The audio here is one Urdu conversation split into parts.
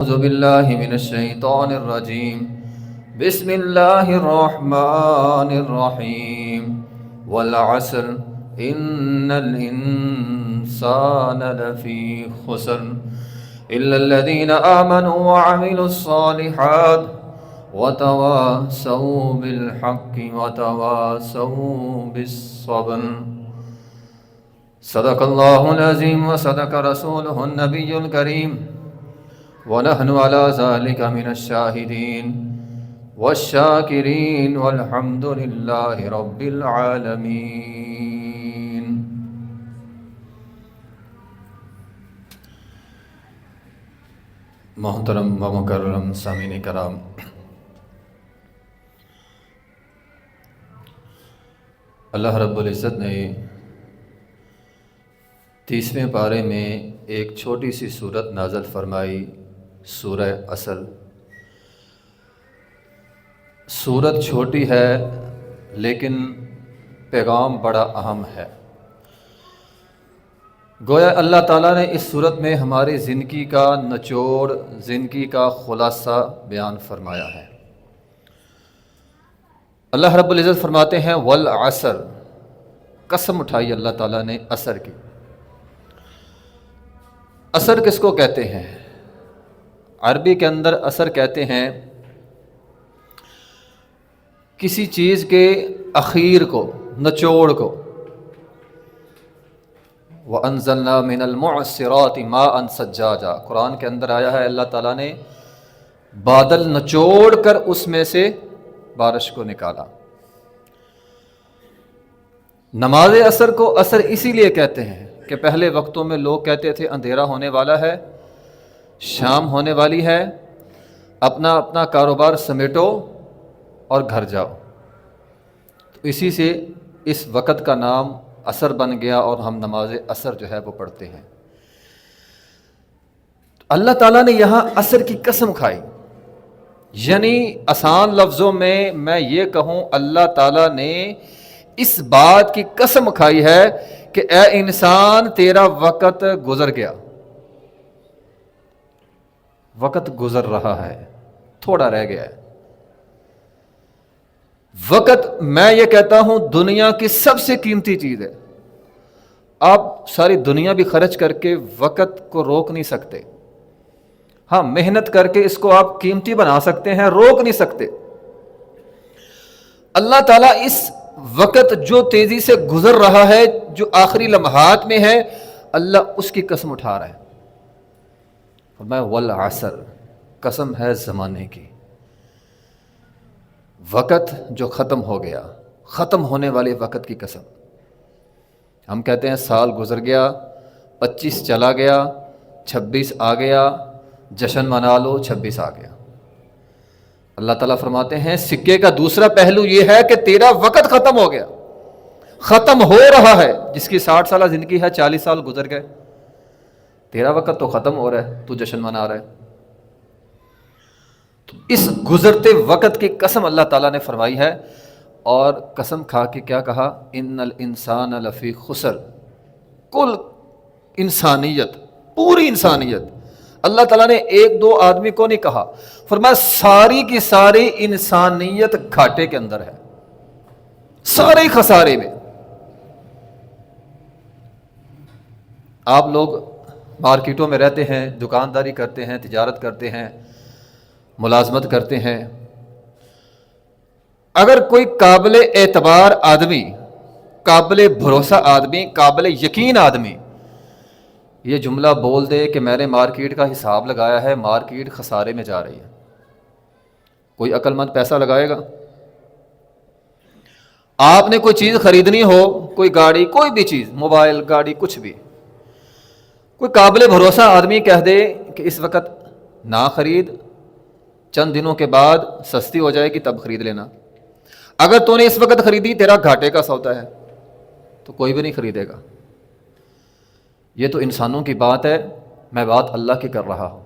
أعوذ بالله من الشيطان الرجيم. بسم الله الرحمن الرحيم. والعصر إن الإنسان لفي خسر إلا الذين آمنوا وعملوا الصالحات وتواصوا بالحق وتواصوا بالصبر. صدق الله العظيم وصدق رسوله النبي الكريم ونحن على ذلك من الشاهدين والشاكرين والحمد لله رب العالمين. محترم و مکرم سامعین کرام، اللہ رب العزت نے 30ویں پارے میں ایک چھوٹی سی سورت نازل فرمائی، سورہ عصر. سورت چھوٹی ہے لیکن پیغام بڑا اہم ہے. گویا اللہ تعالیٰ نے اس سورت میں ہماری زندگی کا نچوڑ، زندگی کا خلاصہ بیان فرمایا ہے. اللہ رب العزت فرماتے ہیں والعصر، قسم اٹھائی اللہ تعالیٰ نے عصر کی. عصر کس کو کہتے ہیں؟ عربی کے اندر عصر کہتے ہیں کسی چیز کے اخیر کو، نچوڑ کو. وَأَنزَلْنَا مِنَ الْمُعْصِرَاتِ مَاءً ثَجَّاجًا، قرآن کے اندر آیا ہے اللہ تعالیٰ نے بادل نچوڑ کر اس میں سے بارش کو نکالا. نماز عصر کو عصر اسی لیے کہتے ہیں کہ پہلے وقتوں میں لوگ کہتے تھے اندھیرا ہونے والا ہے، شام ہونے والی ہے، اپنا اپنا کاروبار سمیٹو اور گھر جاؤ. تو اسی سے اس وقت کا نام عصر بن گیا اور ہم نماز عصر جو ہے وہ پڑھتے ہیں. اللہ تعالیٰ نے یہاں عصر کی قسم کھائی، یعنی آسان لفظوں میں یہ کہوں اللہ تعالیٰ نے اس بات کی قسم کھائی ہے کہ اے انسان تیرا وقت گزر گیا، وقت گزر رہا ہے، تھوڑا رہ گیا ہے. وقت میں یہ کہتا ہوں دنیا کی سب سے قیمتی چیز ہے. آپ ساری دنیا بھی خرچ کر کے وقت کو روک نہیں سکتے. ہاں، محنت کر کے اس کو آپ قیمتی بنا سکتے ہیں، روک نہیں سکتے. اللہ تعالیٰ اس وقت جو تیزی سے گزر رہا ہے، جو آخری لمحات میں ہے، اللہ اس کی قسم اٹھا رہا ہے. فرمایا والعصر، قسم ہے زمانے کی. وقت جو ختم ہو گیا، ختم ہونے والے وقت کی قسم. ہم کہتے ہیں سال گزر گیا، 25 چلا گیا، 26 آ گیا، جشن منا لو، 26 آ گیا. اللہ تعالیٰ فرماتے ہیں سکے کا دوسرا پہلو یہ ہے کہ تیرا وقت ختم ہو گیا، ختم ہو رہا ہے. جس کی 60 سالہ زندگی ہے، 40 سال گزر گئے، تیرا وقت تو ختم ہو رہا ہے، تو جشن منا رہا ہے. تو اس گزرتے وقت کی قسم اللہ تعالیٰ نے فرمائی ہے، اور قسم کھا کے کیا کہا؟ ان الانسان لفی خسر. کل انسانیت، پوری انسانیت. اللہ تعالیٰ نے ایک دو آدمی کو نہیں کہا، فرمایا ساری کی ساری انسانیت گھاٹے کے اندر ہے، سارے خسارے میں. آپ لوگ مارکیٹوں میں رہتے ہیں، دکانداری کرتے ہیں، تجارت کرتے ہیں، ملازمت کرتے ہیں. اگر کوئی قابل اعتبار آدمی، قابل بھروسہ آدمی، قابل یقین آدمی یہ جملہ بول دے کہ میں نے مارکیٹ کا حساب لگایا ہے، مارکیٹ خسارے میں جا رہی ہے، کوئی عقل مند پیسہ لگائے گا؟ آپ نے کوئی چیز خریدنی ہو، کوئی گاڑی، کوئی بھی چیز، موبائل، گاڑی، کچھ بھی، کوئی قابل بھروسہ آدمی کہہ دے کہ اس وقت نہ خرید، چند دنوں کے بعد سستی ہو جائے گی تب خرید لینا. اگر تو نے اس وقت خریدی تیرا گھاٹے کا سودا ہے، تو کوئی بھی نہیں خریدے گا. یہ تو انسانوں کی بات ہے، میں بات اللہ کی کر رہا ہوں.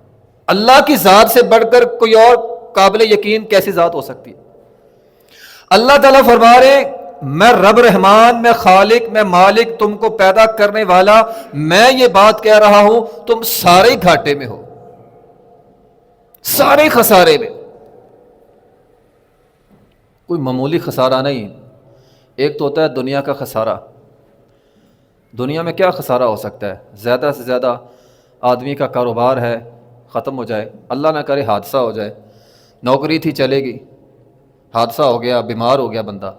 اللہ کی ذات سے بڑھ کر کوئی اور قابل یقین کیسی ذات ہو سکتی ہے؟ اللہ تعالیٰ فرما رہے میں رب رحمان، میں خالق، میں مالک، تم کو پیدا کرنے والا، میں یہ بات کہہ رہا ہوں، تم سارے گھاٹے میں ہو، سارے خسارے میں. کوئی معمولی خسارہ نہیں. ایک تو ہوتا ہے دنیا کا خسارہ. دنیا میں کیا خسارہ ہو سکتا ہے؟ زیادہ سے زیادہ آدمی کا کاروبار ہے ختم ہو جائے، اللہ نہ کرے حادثہ ہو جائے، نوکری تھی چلے گی، حادثہ ہو گیا، بیمار ہو گیا بندہ.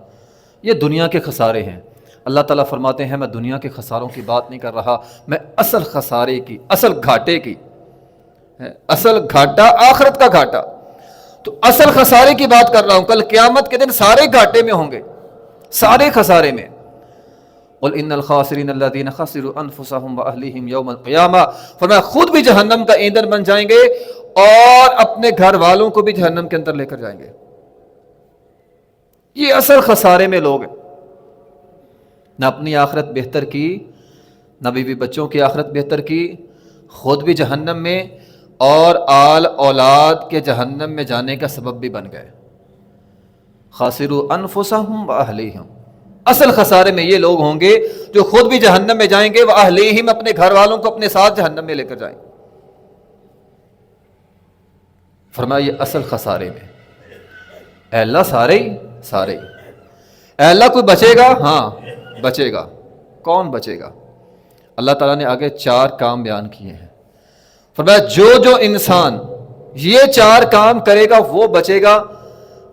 یہ دنیا کے خسارے ہیں. اللہ تعالیٰ فرماتے ہیں میں دنیا کے خساروں کی بات نہیں کر رہا، میں اصل خسارے کی، اصل گھاٹے کی، اصل گھاٹا آخرت کا گھاٹا، تو اصل خسارے کی بات کر رہا ہوں. کل قیامت کے دن سارے گھاٹے میں ہوں گے، سارے خسارے میں. قل ان الخاسرین الذین خسروا انفسهم واہلیہم یوم القیامہ. فرمایا خود بھی جہنم کا ایندھن بن جائیں گے اور اپنے گھر والوں کو بھی جہنم کے اندر لے کر جائیں گے. یہ اصل خسارے میں لوگ ہیں. نہ اپنی آخرت بہتر کی، نہ بیوی بچوں کی آخرت بہتر کی، خود بھی جہنم میں اور آل اولاد کے جہنم میں جانے کا سبب بھی بن گئے. خاسروا انفسهم واہلیہم. اصل خسارے میں یہ لوگ ہوں گے جو خود بھی جہنم میں جائیں گے، واہلیہم اپنے گھر والوں کو اپنے ساتھ جہنم میں لے کر جائیں گے. فرمایا یہ اصل خسارے میں. اے اللہ سارے ہی. اے اللہ کوئی بچے گا؟ ہاں بچے گا. کون بچے گا؟ اللہ تعالیٰ نے آگے 4 کام بیان کیے ہیں. فرمایا جو انسان یہ 4 کام کرے گا وہ بچے گا،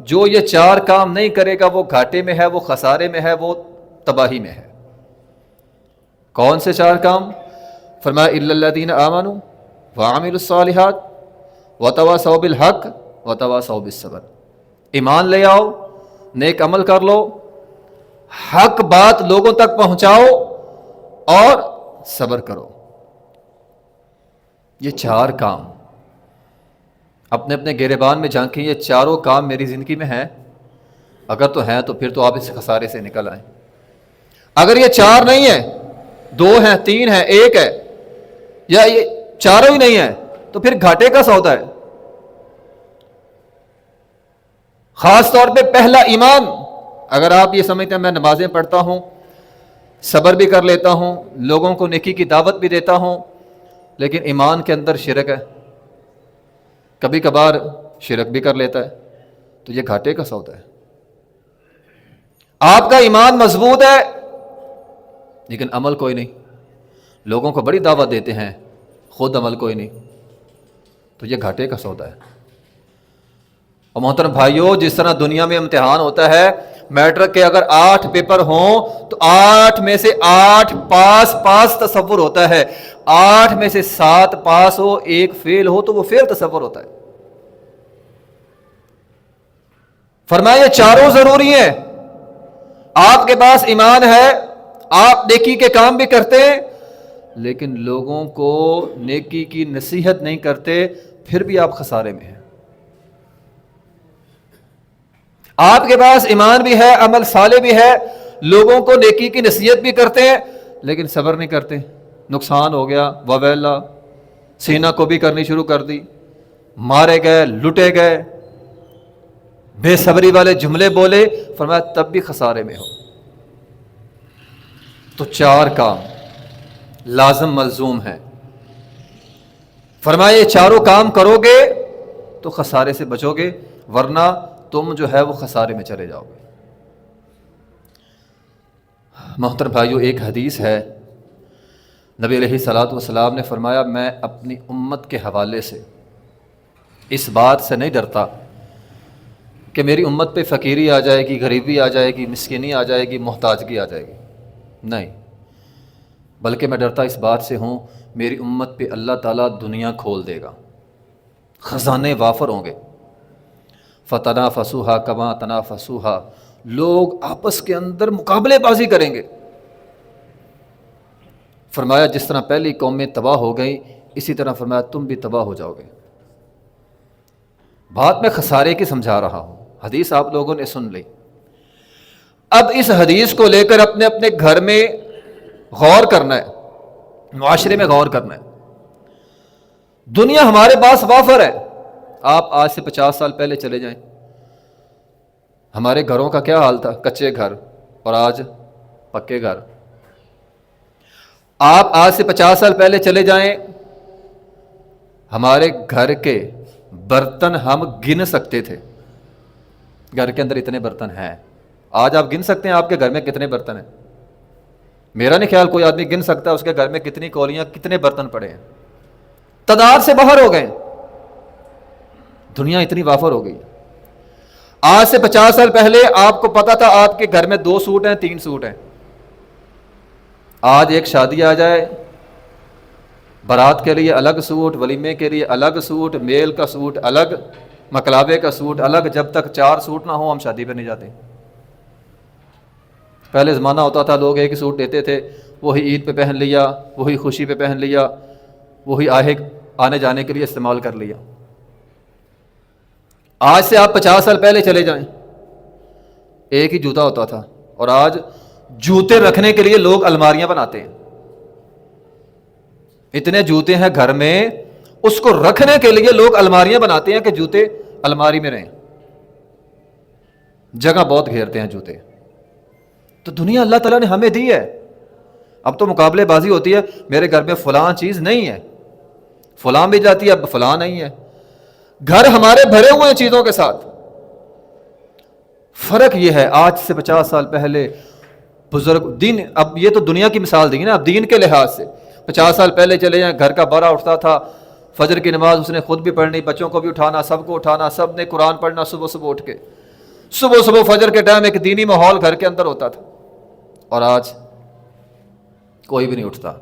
جو یہ 4 کام نہیں کرے گا وہ گھاٹے میں ہے، وہ خسارے میں ہے، وہ تباہی میں ہے. کون سے 4 کام؟ فرمایا الا الذین آمنوا وعملوا الصالحات وتواصوا بالحق وتواصوا بالصبر. ایمان لے آؤ، نیک عمل کر لو، حق بات لوگوں تک پہنچاؤ اور صبر کرو. یہ 4 کام اپنے اپنے گریبان میں جھانکیں. یہ 4 کام میری زندگی میں ہیں؟ اگر تو ہیں تو پھر تو آپ اس خسارے سے نکل آئیں. اگر یہ 4 نہیں ہیں، 2 ہیں، 3 ہیں، 1 ہے، یا یہ 4 ہی نہیں ہیں تو پھر گھاٹے کا سودا ہے. خاص طور پہ پہلا ایمان. اگر آپ یہ سمجھتے ہیں میں نمازیں پڑھتا ہوں، صبر بھی کر لیتا ہوں، لوگوں کو نیکی کی دعوت بھی دیتا ہوں، لیکن ایمان کے اندر شرک ہے، کبھی کبھار شرک بھی کر لیتا ہے، تو یہ گھاٹے کا سودا ہے. آپ کا ایمان مضبوط ہے لیکن عمل کوئی نہیں، لوگوں کو بڑی دعوت دیتے ہیں، خود عمل کوئی نہیں، تو یہ گھاٹے کا سودا ہے. اور محترم بھائیوں، جس طرح دنیا میں امتحان ہوتا ہے، میٹرک کے اگر 8 پیپر ہوں تو 8 میں سے 8 پاس تصور ہوتا ہے، 8 میں سے 7 پاس ہو، 1 فیل ہو تو وہ فیل تصور ہوتا ہے. فرمایا یہ 4 ضروری ہیں. آپ کے پاس ایمان ہے، آپ نیکی کے کام بھی کرتے ہیں، لیکن لوگوں کو نیکی کی نصیحت نہیں کرتے، پھر بھی آپ خسارے میں ہیں. آپ کے پاس ایمان بھی ہے، عمل صالح بھی ہے، لوگوں کو نیکی کی نصیحت بھی کرتے ہیں، لیکن صبر نہیں کرتے. نقصان ہو گیا، وویلا، سینہ کو بھی کرنی شروع کر دی، مارے گئے، لٹے گئے، بے صبری والے جملے بولے. فرمایا تب بھی خسارے میں ہو. تو 4 کام لازم ملزوم ہیں. فرمایا یہ 4 کام کرو گے تو خسارے سے بچو گے، ورنہ تم جو ہے وہ خسارے میں چلے جاؤ گے. محترم بھائیو، ایک حدیث ہے، نبی علیہ الصلوۃ والسلام نے فرمایا میں اپنی امت کے حوالے سے اس بات سے نہیں ڈرتا کہ میری امت پہ فقیری آ جائے گی، غریبی آ جائے گی، مسکینی آ جائے گی، محتاجگی آ جائے گی. نہیں، بلکہ میں ڈرتا اس بات سے ہوں میری امت پہ اللہ تعالیٰ دنیا کھول دے گا، خزانے وافر ہوں گے. فتنافسوها کما تنافسوها، لوگ آپس کے اندر مقابلے بازی کریں گے. فرمایا جس طرح پہلی قومیں تباہ ہو گئیں، اسی طرح فرمایا تم بھی تباہ ہو جاؤ گے. بات میں خسارے کی سمجھا رہا ہوں، حدیث آپ لوگوں نے سن لی. اب اس حدیث کو لے کر اپنے اپنے گھر میں غور کرنا ہے، معاشرے میں غور کرنا ہے. دنیا ہمارے پاس وافر ہے. آپ آج سے 50 سال پہلے چلے جائیں، ہمارے گھروں کا کیا حال تھا؟ کچے گھر، اور آج پکے گھر. آپ آج سے 50 سال پہلے چلے جائیں، ہمارے گھر کے برتن ہم گن سکتے تھے، گھر کے اندر اتنے برتن ہیں. آج آپ گن سکتے ہیں آپ کے گھر میں کتنے برتن ہیں؟ میرا نہیں خیال کوئی آدمی گن سکتا ہے اس کے گھر میں کتنی کولیاں کتنے برتن پڑے ہیں. تعداد سے باہر ہو گئے. دنیا اتنی وافر ہو گئی. آج سے 50 سال پہلے آپ کو پتا تھا آپ کے گھر میں 2 سوٹ ہیں 3 سوٹ ہیں. آج ایک شادی آ جائے، بارات کے لیے الگ سوٹ، ولیمے کے لیے الگ سوٹ، میل کا سوٹ الگ، مکلابے کا سوٹ الگ. جب تک 4 سوٹ نہ ہو ہم شادی پہ نہیں جاتے. پہلے زمانہ ہوتا تھا لوگ ایک ہی سوٹ دیتے تھے، وہی عید پہ پہن لیا، وہی خوشی پہ پہن لیا، وہی آنے جانے کے لیے استعمال کر لیا. آج سے آپ 50 سال پہلے چلے جائیں، ایک ہی جوتا ہوتا تھا، اور آج جوتے رکھنے کے لیے لوگ الماریاں بناتے ہیں. اتنے جوتے ہیں گھر میں، اس کو رکھنے کے لیے لوگ الماریاں بناتے ہیں کہ جوتے الماری میں رہیں. جگہ بہت گھیرتے ہیں جوتے. تو دنیا اللہ تعالیٰ نے ہمیں دی ہے. اب تو مقابلے بازی ہوتی ہے، میرے گھر میں فلاں چیز نہیں ہے، فلاں بھی جاتی ہے، اب فلاں نہیں ہے. گھر ہمارے بھرے ہوئے ہیں چیزوں کے ساتھ. فرق یہ ہے آج سے 50 سال پہلے بزرگ دین، اب یہ تو دنیا کی مثال دی نا، اب دین کے لحاظ سے 50 سال پہلے چلے جائیں، گھر کا بڑا اٹھتا تھا، فجر کی نماز اس نے خود بھی پڑھنی، بچوں کو بھی اٹھانا، سب کو اٹھانا، سب نے قرآن پڑھنا صبح صبح اٹھ کے. صبح فجر کے ٹائم ایک دینی ماحول گھر کے اندر ہوتا تھا. اور آج کوئی بھی نہیں اٹھتا،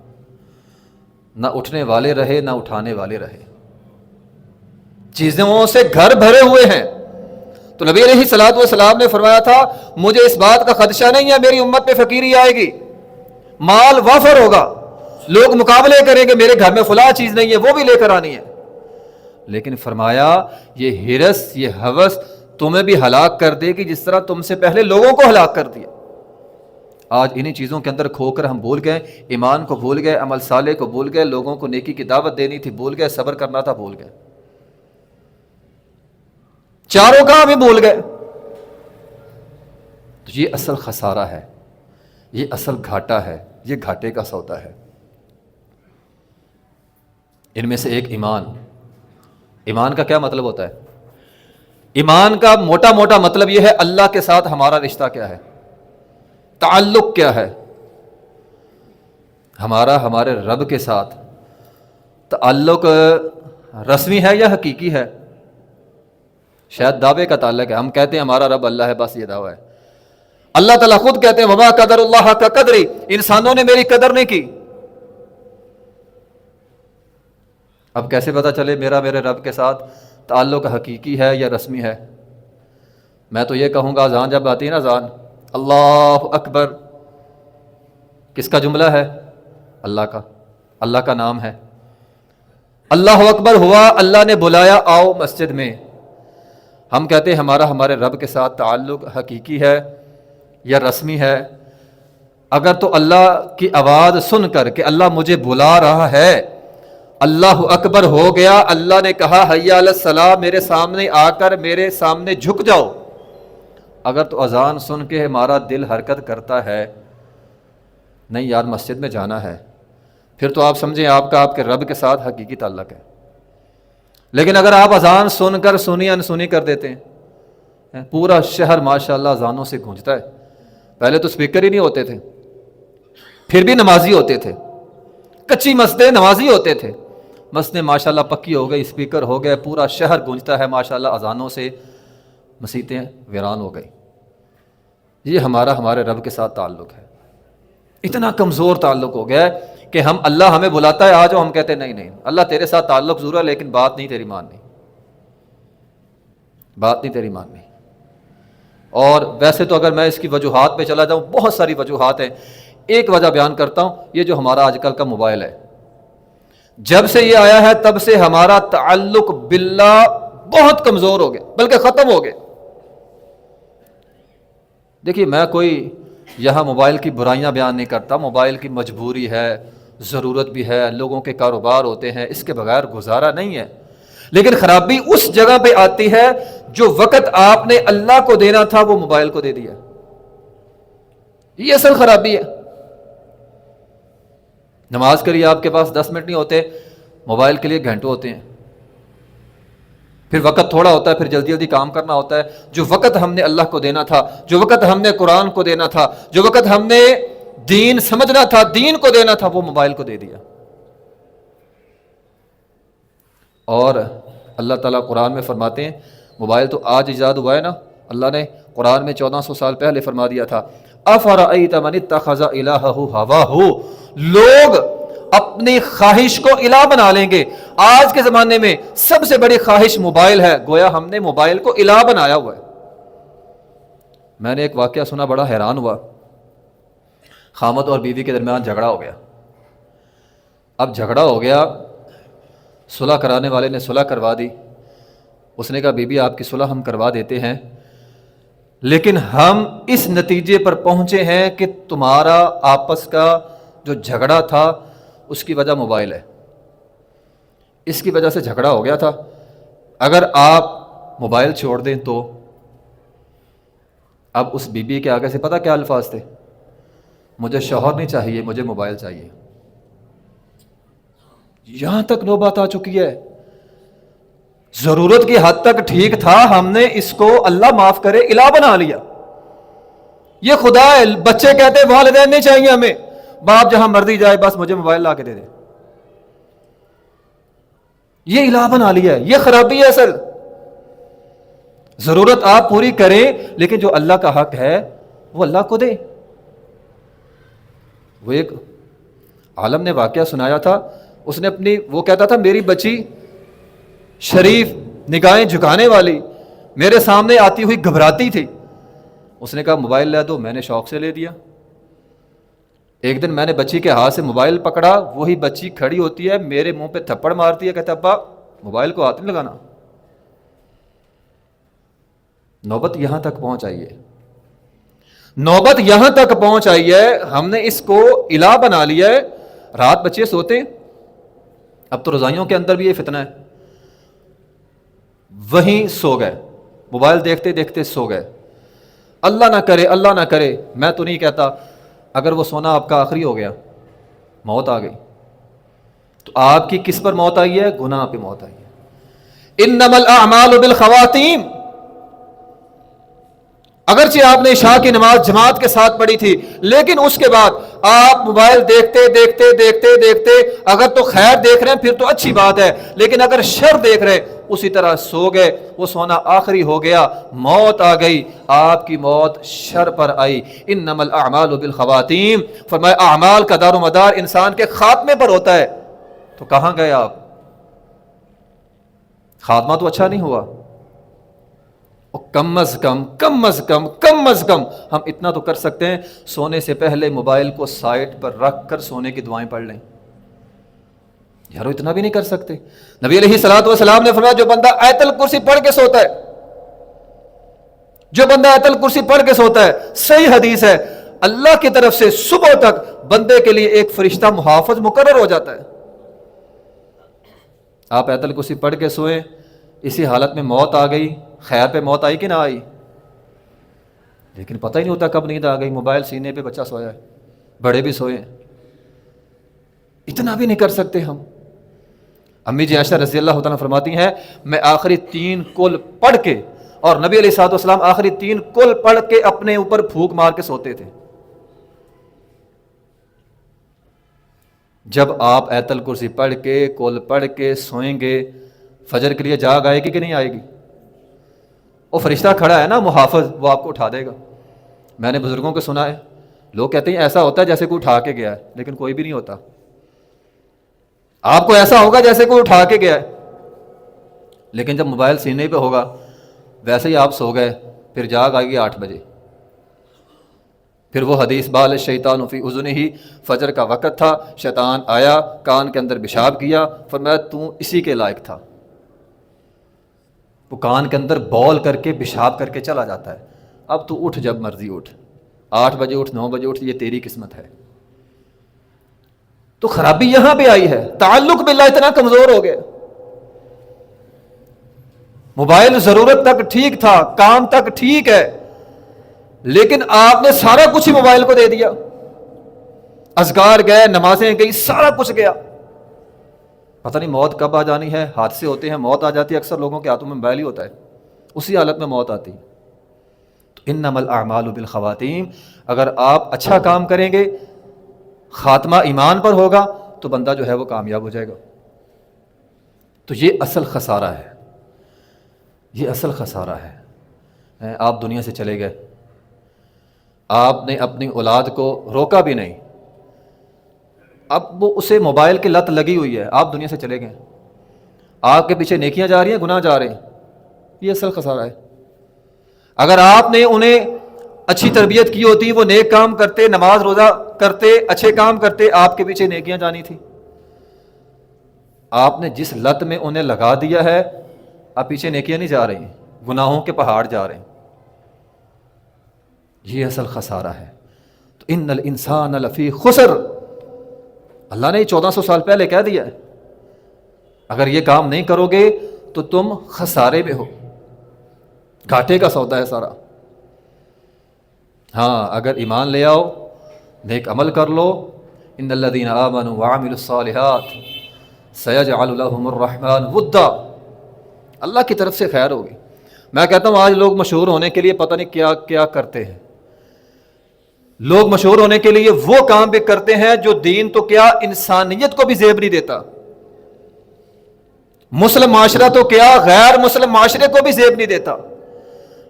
نہ اٹھنے والے رہے نہ اٹھانے والے رہے. چیزوں سے گھر بھرے ہوئے ہیں. تو نبی علیہ الصلوۃ والسلام نے فرمایا تھا مجھے اس بات کا خدشہ نہیں ہے میری امت پہ فقیری آئے گی، مال وافر ہوگا، لوگ مقابلے کریں گے میرے گھر میں فلاں چیز نہیں ہے وہ بھی لے کر آنی ہے. لیکن فرمایا یہ ہرس، یہ ہوس تمہیں بھی ہلاک کر دے گی جس طرح تم سے پہلے لوگوں کو ہلاک کر دیا. آج انہی چیزوں کے اندر کھو کر ہم بھول گئے، ایمان کو بھول گئے، عمل صالح کو بھول گئے، لوگوں کو نیکی کی دعوت دینی تھی بھول گئے، صبر کرنا تھا بھول گئے، چاروں کام بھی بھول گئے. تو یہ اصل خسارہ ہے، یہ اصل گھاٹا ہے، یہ گھاٹے کا سودا ہے. ان میں سے ایک ایمان. ایمان کا کیا مطلب ہوتا ہے؟ ایمان کا موٹا موٹا مطلب یہ ہے اللہ کے ساتھ ہمارا رشتہ کیا ہے، تعلق کیا ہے ہمارا ہمارے رب کے ساتھ. تعلق رسمی ہے یا حقیقی ہے؟ شاید دعوے کا تعلق ہے، ہم کہتے ہیں ہمارا رب اللہ ہے، بس یہ دعویٰ ہے. اللہ تعالیٰ خود کہتے ہیں وما قدر اللہ کا قدری، انسانوں نے میری قدر نہیں کی. اب کیسے پتا چلے میرے رب کے ساتھ تعلق حقیقی ہے یا رسمی ہے؟ میں تو یہ کہوں گا اذان جب آتی ہے نا، اذان اللہ اکبر، کس کا جملہ ہے؟ اللہ کا نام ہے. اللہ اکبر ہوا، اللہ نے بلایا آؤ مسجد میں. ہم کہتے ہیں ہمارے رب کے ساتھ تعلق حقیقی ہے یا رسمی ہے. اگر تو اللہ کی آواز سن کر کہ اللہ مجھے بلا رہا ہے، اللہ اکبر ہو گیا، اللہ نے کہا حی علی الصلاۃ، میرے سامنے آ کر میرے سامنے جھک جاؤ. اگر تو اذان سن کے ہمارا دل حرکت کرتا ہے نہیں یار مسجد میں جانا ہے، پھر تو آپ سمجھیں آپ کے رب کے ساتھ حقیقی تعلق ہے. لیکن اگر آپ اذان سن کر سنی انسنی کر دیتے ہیں، پورا شہر ماشاءاللہ اذانوں سے گونجتا ہے. پہلے تو سپیکر ہی نہیں ہوتے تھے، پھر بھی نمازی ہوتے تھے. کچی مسجدیں نمازی ہوتے تھے، مسجدیں ماشاءاللہ پکی ہو گئی، سپیکر ہو گئے، پورا شہر گونجتا ہے ماشاءاللہ اذانوں سے، مسجدیں ویران ہو گئی. یہ ہمارے رب کے ساتھ تعلق ہے. اتنا کمزور تعلق ہو گیا ہے کہ اللہ ہمیں بلاتا ہے آ جاؤ، ہم کہتے ہیں نہیں اللہ تیرے ساتھ تعلق ضرور ہے لیکن بات نہیں تیری ماننی، بات نہیں تیری ماننی. اور ویسے تو اگر میں اس کی وجوہات پہ چلا جاؤں بہت ساری وجوہات ہیں. ایک وجہ بیان کرتا ہوں، یہ جو ہمارا آج کل کا موبائل ہے، جب سے یہ آیا ہے تب سے ہمارا تعلق باللہ بہت کمزور ہو گیا، بلکہ ختم ہو گیا. دیکھیے میں کوئی یہاں موبائل کی برائیاں بیان نہیں کرتا، موبائل کی مجبوری ہے، ضرورت بھی ہے، لوگوں کے کاروبار ہوتے ہیں، اس کے بغیر گزارا نہیں ہے. لیکن خرابی اس جگہ پہ آتی ہے جو وقت آپ نے اللہ کو دینا تھا وہ موبائل کو دے دیا. یہ اصل خرابی ہے. نماز کے لیے آپ کے پاس 10 منٹ نہیں ہوتے، موبائل کے لیے گھنٹوں ہوتے ہیں. پھر وقت تھوڑا ہوتا ہے، پھر جلدی جلدی کام کرنا ہوتا ہے. جو وقت ہم نے اللہ کو دینا تھا، جو وقت ہم نے قرآن کو دینا تھا، جو وقت ہم نے دین سمجھنا تھا، دین کو دینا تھا، وہ موبائل کو دے دیا. اور اللہ تعالیٰ قرآن میں فرماتے ہیں موبائل تو آج ایجاد ہوا ہے نا، اللہ نے قرآن میں 1400 سال پہلے فرما دیا تھا افرأیت من اتخذ الہہ ہواہ، لوگ اپنی خواہش کو الہ بنا لیں گے. آج کے زمانے میں سب سے بڑی خواہش موبائل ہے، گویا ہم نے موبائل کو الہ بنایا ہوا ہے. میں نے ایک واقعہ سنا، بڑا حیران ہوا. خامد اور بیوی کے درمیان جھگڑا ہو گیا. اب جھگڑا ہو گیا، صلح کرانے والے نے صلح کروا دی. اس نے کہا بی بی آپ کی صلح ہم کروا دیتے ہیں، لیکن ہم اس نتیجے پر پہنچے ہیں کہ تمہارا آپس کا جو جھگڑا تھا اس کی وجہ موبائل ہے، اس کی وجہ سے جھگڑا ہو گیا تھا. اگر آپ موبائل چھوڑ دیں تو. اب اس بی بی کے آگے سے پتہ کیا الفاظ تھے؟ مجھے شوہر نہیں چاہیے، مجھے موبائل چاہیے. یہاں تک نوبت آ چکی ہے. ضرورت کی حد تک ٹھیک تھا، ہم نے اس کو اللہ معاف کرے الہ بنا لیا. یہ خدا ہے. بچے کہتے والدین نہیں چاہیے ہمیں، باپ جہاں مرضی جائے بس مجھے موبائل لا کے دے دے. یہ الہ بنا لیا ہے. یہ خرابی ہے اصل. ضرورت آپ پوری کریں، لیکن جو اللہ کا حق ہے وہ اللہ کو دے. وہ ایک عالم نے واقعہ سنایا تھا. اس نے اپنی، وہ کہتا تھا میری بچی شریف، نگاہیں جھکانے والی، میرے سامنے آتی ہوئی گھبراتی تھی. اس نے کہا موبائل لے دو، میں نے شوق سے لے دیا. ایک دن میں نے بچی کے ہاتھ سے موبائل پکڑا، وہی بچی کھڑی ہوتی ہے میرے منہ پہ تھپڑ مارتی ہے، کہتا ابا موبائل کو ہاتھ نہیں لگانا. نوبت یہاں تک پہنچ آئی ہے. نوبت یہاں تک پہنچ آئی ہے، ہم نے اس کو الہ بنا لیا ہے. رات بچے سوتے ہیں، اب تو رضائیوں کے اندر بھی یہ فتنہ ہے، وہیں سو گئے، موبائل دیکھتے دیکھتے سو گئے. اللہ نہ کرے، اللہ نہ کرے، میں تو نہیں کہتا، اگر وہ سونا آپ کا آخری ہو گیا، موت آ گئی، تو آپ کی کس پر موت آئی ہے؟ گناہ پہ موت آئی ہے. انما الاعمال بالخواتیم. اگرچہ آپ نے عشاء کی نماز جماعت کے ساتھ پڑھی تھی، لیکن اس کے بعد آپ موبائل دیکھتے دیکھتے دیکھتے دیکھتے، اگر تو خیر دیکھ رہے ہیں پھر تو اچھی بات ہے، لیکن اگر شر دیکھ رہے اسی طرح سو گئے، وہ سونا آخری ہو گیا، موت آ گئی، آپ کی موت شر پر آئی. انما الاعمال بالخواتیم. فرمایا اعمال کا دار و مدار انسان کے خاتمے پر ہوتا ہے. تو کہاں گئے آپ؟ خاتمہ تو اچھا نہیں ہوا. کم از کم ہم اتنا تو کر سکتے ہیں، سونے سے پہلے موبائل کو سائٹ پر رکھ کر سونے کی دعائیں پڑھ لیں. یارو اتنا بھی نہیں کر سکتے. نبی علیہ الصلوۃ والسلام نے فرمایا جو بندہ آیت الکرسی پڑھ کے سوتا ہے، جو بندہ آیت الکرسی پڑھ کے سوتا ہے، صحیح حدیث ہے، اللہ کی طرف سے صبح تک بندے کے لیے ایک فرشتہ محافظ مقرر ہو جاتا ہے. آپ آیت الکرسی پڑھ کے سوئیں، اسی حالت میں موت آ گئی، خیر پہ موت آئی کہ نہ آئی؟ لیکن پتہ ہی نہیں ہوتا کب نیند آ گئی. موبائل سینے پہ بچہ سویا ہے، بڑے بھی سوئے ہیں. اتنا بھی نہیں کر سکتے ہم. امی جی عائشہ رضی اللہ تعالیٰ فرماتی ہیں میں آخری 3 کل پڑھ کے، اور نبی علیہ الصلوۃ والسلام آخری 3 کل پڑھ کے اپنے اوپر پھونک مار کے سوتے تھے. جب آپ آیت الکرسی پڑھ کے کل پڑھ کے سوئیں گے، فجر کے لیے جاگ آئے گی کہ نہیں آئے گی؟ وہ فرشتہ کھڑا ہے نا محافظ، وہ آپ کو اٹھا دے گا. میں نے بزرگوں کو سنا ہے، لوگ کہتے ہیں ایسا ہوتا ہے جیسے کوئی اٹھا کے گیا ہے، لیکن کوئی بھی نہیں ہوتا. آپ کو ایسا ہوگا جیسے کوئی اٹھا کے گیا ہے، لیکن جب موبائل سینے پہ ہوگا ویسے ہی آپ سو گئے، پھر جاگ آئے گی 8 بجے. پھر وہ حدیث بال الشیطان فی اذنہ، فجر کا وقت تھا، شیطان آیا، کان کے اندر پیشاب کیا، فرمایا تو اسی کے لائق تھا. وہ کان کے اندر بول کر کے پیشاب کر کے چلا جاتا ہے. اب تو اٹھ، جب مرضی اٹھ، 8 بجے اٹھ، 9 بجے اٹھ، یہ تیری قسمت ہے. تو خرابی یہاں پہ آئی ہے، تعلق باللہ اتنا کمزور ہو گیا. موبائل ضرورت تک ٹھیک تھا، کام تک ٹھیک ہے، لیکن آپ نے سارا کچھ ہی موبائل کو دے دیا. اذکار گئے، نمازیں گئی، سارا کچھ گیا. پتہ نہیں موت کب آ جانی ہے، حادثے ہوتے ہیں، موت آ جاتی ہے، اکثر لوگوں کے ہاتھوں میں موبائل ہی ہوتا ہے، اسی حالت میں موت آتی ہے۔ تو انما الاعمال بالخواتیم، اگر آپ اچھا کام کریں گے، خاتمہ ایمان پر ہوگا تو بندہ جو ہے وہ کامیاب ہو جائے گا۔ تو یہ اصل خسارہ ہے، یہ اصل خسارہ ہے۔ آپ دنیا سے چلے گئے، آپ نے اپنی اولاد کو روکا بھی نہیں، اب وہ اسے موبائل کی لت لگی ہوئی ہے، آپ دنیا سے چلے گئے، آپ کے پیچھے نیکیاں جا رہی ہیں، گناہ جا رہے ہیں، یہ اصل خسارہ ہے۔ اگر آپ نے انہیں اچھی تربیت کی ہوتی، وہ نیک کام کرتے، نماز روزہ کرتے، اچھے کام کرتے، آپ کے پیچھے نیکیاں جانی تھی۔ آپ نے جس لت میں انہیں لگا دیا ہے، اب پیچھے نیکیاں نہیں جا رہی ہیں، گناہوں کے پہاڑ جا رہے ہیں، یہ اصل خسارہ ہے۔ تو ان الانسان لفی خسر، اللہ نے 1400 سال پہلے کہہ دیا ہے، اگر یہ کام نہیں کرو گے تو تم خسارے میں ہو، گھاٹے کا سودا ہے سارا۔ ہاں اگر ایمان لے آؤ، نیک عمل کر لو، ان الذین آمنوا وعملوا الصالحات سیجعل لهم الرحمن ودا، اللہ کی طرف سے خیر ہوگی۔ میں کہتا ہوں آج لوگ مشہور ہونے کے لیے پتہ نہیں کیا کیا کرتے ہیں، لوگ مشہور ہونے کے لیے وہ کام بھی کرتے ہیں جو دین تو کیا انسانیت کو بھی زیب نہیں دیتا، مسلم معاشرہ تو کیا غیر مسلم معاشرے کو بھی زیب نہیں دیتا،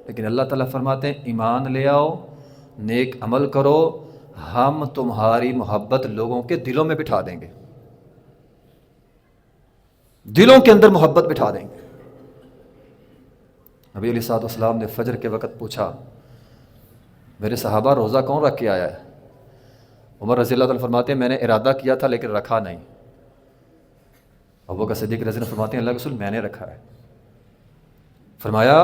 لیکن اللہ تعالیٰ فرماتے ہیں ایمان لے آؤ، نیک عمل کرو، ہم تمہاری محبت لوگوں کے دلوں میں بٹھا دیں گے، دلوں کے اندر محبت بٹھا دیں گے۔ نبی علیہ الصلوۃ والسلام نے فجر کے وقت پوچھا میرے صحابہ روزہ کون رکھ کے آیا ہے؟ عمر رضی اللہ عنہ فرماتے ہیں میں نے ارادہ کیا تھا لیکن رکھا نہیں۔ ابوبکر صدیق رضی اللہ عنہ فرماتے ہیں اللہ کے رسول میں نے رکھا ہے۔ فرمایا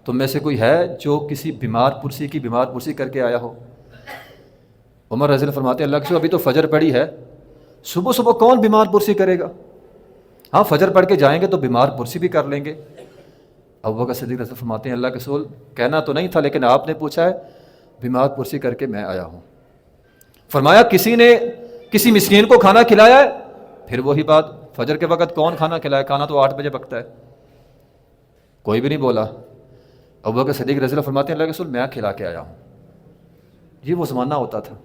تم میں سے کوئی ہے جو کسی بیمار پرسی کی بیمار پرسی کر کے آیا ہو؟ عمر رضی اللہ عنہ فرماتے ہیں اللہ کے رسول ابھی تو فجر پڑی ہے، صبح صبح کون بیمار پرسی کرے گا؟ ہاں فجر پڑھ کے جائیں گے تو بیمار پرسی بھی کر لیں گے۔ ابوبکر صدیق رضی اللہ عنہ فرماتے ہیں اللہ کے رسول کہنا تو نہیں تھا لیکن آپ نے پوچھا ہے، بیمار پرسی کر کے میں آیا ہوں۔ فرمایا کسی نے کسی مسکین کو کھانا کھلایا ہے؟ پھر وہی بات، فجر کے وقت کون کھانا کھلائے؟ کھانا تو 8 بجے پکتا ہے۔ کوئی بھی نہیں بولا۔ ابوبکر صدیق رضی اللہ عنہ فرماتے ہیں اللہ کے رسول میں کھلا کے آیا ہوں۔ یہ وہ زمانہ ہوتا تھا۔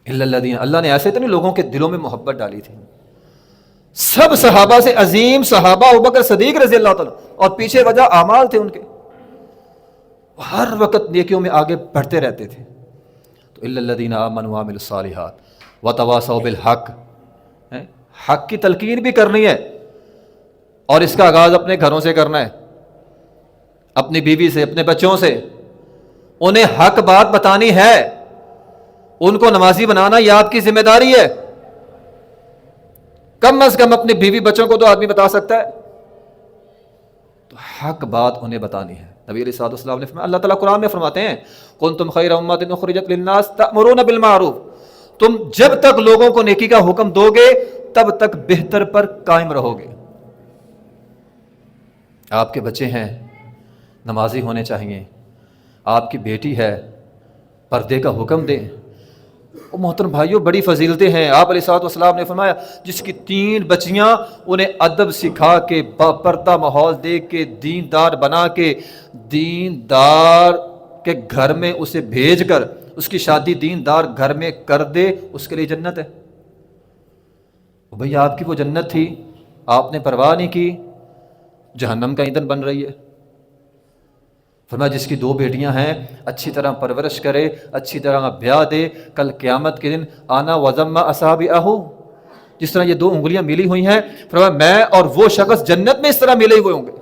اللہ نے ایسے تو نہیں لوگوں کے دلوں میں محبت ڈالی تھی۔ سب صحابہ سے عظیم صحابہ ابوبکر صدیق رضی اللہ تعالیٰ، اور پیچھے وجہ اعمال تھے ان کے، ہر وقت نیکیوں میں آگے بڑھتے رہتے تھے۔ تو الا الذین آمنوا وعملوا الصالحات وتواصوا بالحق، حق کی تلقین بھی کرنی ہے، اور اس کا آغاز اپنے گھروں سے کرنا ہے، اپنی بیوی سے، اپنے بچوں سے، انہیں حق بات بتانی ہے، ان کو نمازی بنانا یہ آپ کی ذمہ داری ہے۔ کم از کم اپنے بیوی بچوں کو تو آدمی بتا سکتا ہے، تو حق بات انہیں بتانی ہے۔ نبی علیہ الصلوۃ والسلام نے فرمایا، اللہ تعالیٰ قرآن میں فرماتے ہیں کنتم خیر امۃ اخرجت للناس تأمرون بالمعروف، تم جب تک لوگوں کو نیکی کا حکم دو گے تب تک بہتر پر قائم رہو گے۔ آپ کے بچے ہیں نمازی ہونے چاہیے، آپ کی بیٹی ہے پردے کا حکم دیں۔ محترم بھائیوں بڑی فضیلتیں ہیں۔ آپ علیہ الصلوۃ والسلام نے فرمایا جس کی 3 بچیاں انہیں ادب سکھا کے، باپردہ ماحول دے کے، دیندار بنا کے، دیندار کے گھر میں اسے بھیج کر اس کی شادی دیندار گھر میں کر دے، اس کے لیے جنت ہے۔ بھئی آپ کی وہ جنت تھی، آپ نے پرواہ نہیں کی، جہنم کا ایندھن بن رہی ہے۔ فرمایا جس کی 2 بیٹیاں ہیں اچھی طرح پرورش کرے، اچھی طرح بیاہ دے، کل قیامت کے دن آنا وضم اصابعہ، جس طرح یہ 2 انگلیاں ملی ہوئی ہیں، فرمایا میں اور وہ شخص جنت میں اس طرح ملے ہوئے ہوں گے۔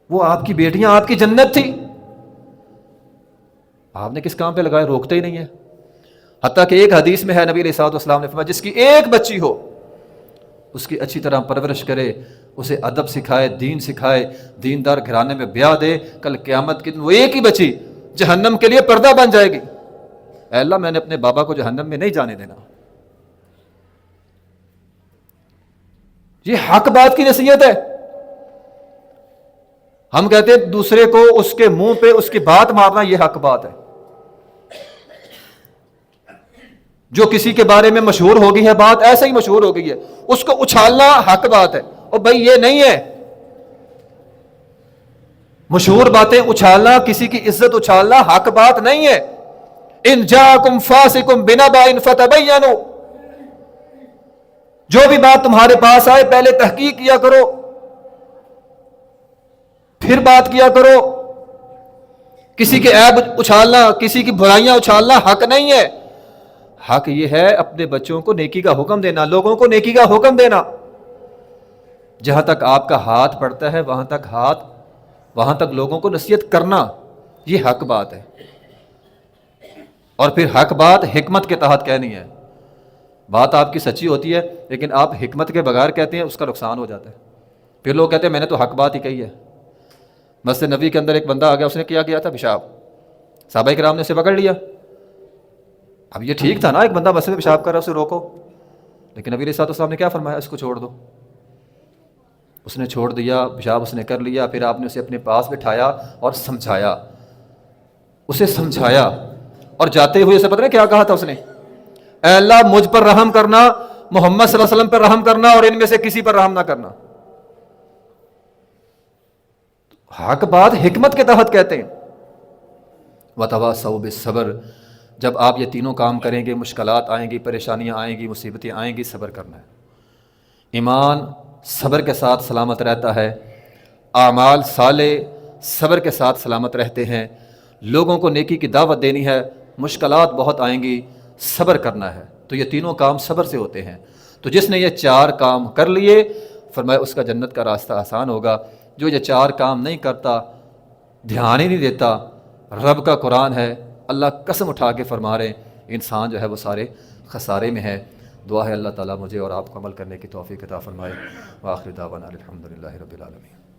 وہ آپ کی بیٹیاں آپ کی جنت تھی، آپ نے کس کام پہ لگائے؟ روکتے ہی نہیں ہے۔ حتیٰ کہ ایک حدیث میں ہے نبی علیہ الصلوۃ والسلام نے فرمایا جس کی 1 بچی ہو اس کی اچھی طرح پرورش کرے، اسے ادب سکھائے، دین سکھائے، دیندار گھرانے میں بیاہ دے، کل قیامت کے دن وہ 1 ہی بچی جہنم کے لیے پردہ بن جائے گی۔ اے اللہ میں نے اپنے بابا کو جہنم میں نہیں جانے دینا۔ یہ حق بات کی نصیحت ہے۔ ہم کہتے ہیں دوسرے کو اس کے منہ پہ اس کی بات مارنا یہ حق بات ہے۔ جو کسی کے بارے میں مشہور ہو گئی ہے بات، ایسے ہی مشہور ہو گئی ہے، اس کو اچھالنا حق بات ہے، اور بھائی یہ نہیں ہے، مشہور باتیں اچھالنا، کسی کی عزت اچھالنا حق بات نہیں ہے۔ ان جاءکم فاسق بنبأ فتبینوا، جو بھی بات تمہارے پاس آئے پہلے تحقیق کیا کرو، پھر بات کیا کرو۔ کسی کے عیب اچھالنا، کسی کی برائیاں اچھالنا حق نہیں ہے۔ حق یہ ہے اپنے بچوں کو نیکی کا حکم دینا، لوگوں کو نیکی کا حکم دینا۔ جہاں تک آپ کا ہاتھ پڑتا ہے وہاں تک لوگوں کو نصیحت کرنا، یہ حق بات ہے۔ اور پھر حق بات حکمت کے تحت کہنی ہے۔ بات آپ کی سچی ہوتی ہے لیکن آپ حکمت کے بغیر کہتے ہیں، اس کا نقصان ہو جاتا ہے۔ پھر لوگ کہتے ہیں میں نے تو حق بات ہی کہی ہے۔ مسجد نبی کے اندر ایک بندہ آ گیا، اس نے کیا تھا؟ پیشاب۔ صحابہ کرام نے اسے پکڑ لیا۔ اب یہ ٹھیک تھا نا، ایک بندہ مسجد میں پیشاب کر رہا ہے، اسے روکو، لیکن نبی علیہ الصلوۃ والسلام نے کیا فرمایا؟ اس کو چھوڑ دو۔ اس نے چھوڑ دیا، پیشاب اس نے کر لیا، پھر آپ نے اسے اپنے پاس بٹھایا اور سمجھایا، اسے سمجھایا، اور جاتے ہوئے اسے پتہ نہیں کیا کہا تھا اس نے؟ اے اللہ مجھ پر رحم کرنا، محمد صلی اللہ علیہ وسلم پر رحم کرنا، اور ان میں سے کسی پر رحم نہ کرنا۔ حق بات حکمت کے تحت کہتے ہیں۔ وتواصوا بالصبر، جب آپ یہ تینوں کام کریں گے، مشکلات آئیں گی، پریشانیاں آئیں گی، مصیبتیں آئیں گی، صبر کرنا ہے۔ ایمان صبر کے ساتھ سلامت رہتا ہے، اعمال صالح صبر کے ساتھ سلامت رہتے ہیں۔ لوگوں کو نیکی کی دعوت دینی ہے، مشکلات بہت آئیں گی، صبر کرنا ہے۔ تو یہ تینوں کام صبر سے ہوتے ہیں۔ تو جس نے یہ چار کام کر لیے، فرمایا اس کا جنت کا راستہ آسان ہوگا۔ جو یہ چار کام نہیں کرتا، دھیان ہی نہیں دیتا، رب کا قرآن ہے، اللہ قسم اٹھا کے فرما رہے ہیں، انسان جو ہے وہ سارے خسارے میں ہے۔ دعا ہے اللہ تعالیٰ مجھے اور آپ کو عمل کرنے کی توفیق عطا فرمائے۔ وآخر دعوانا الحمدللہ رب العالمین۔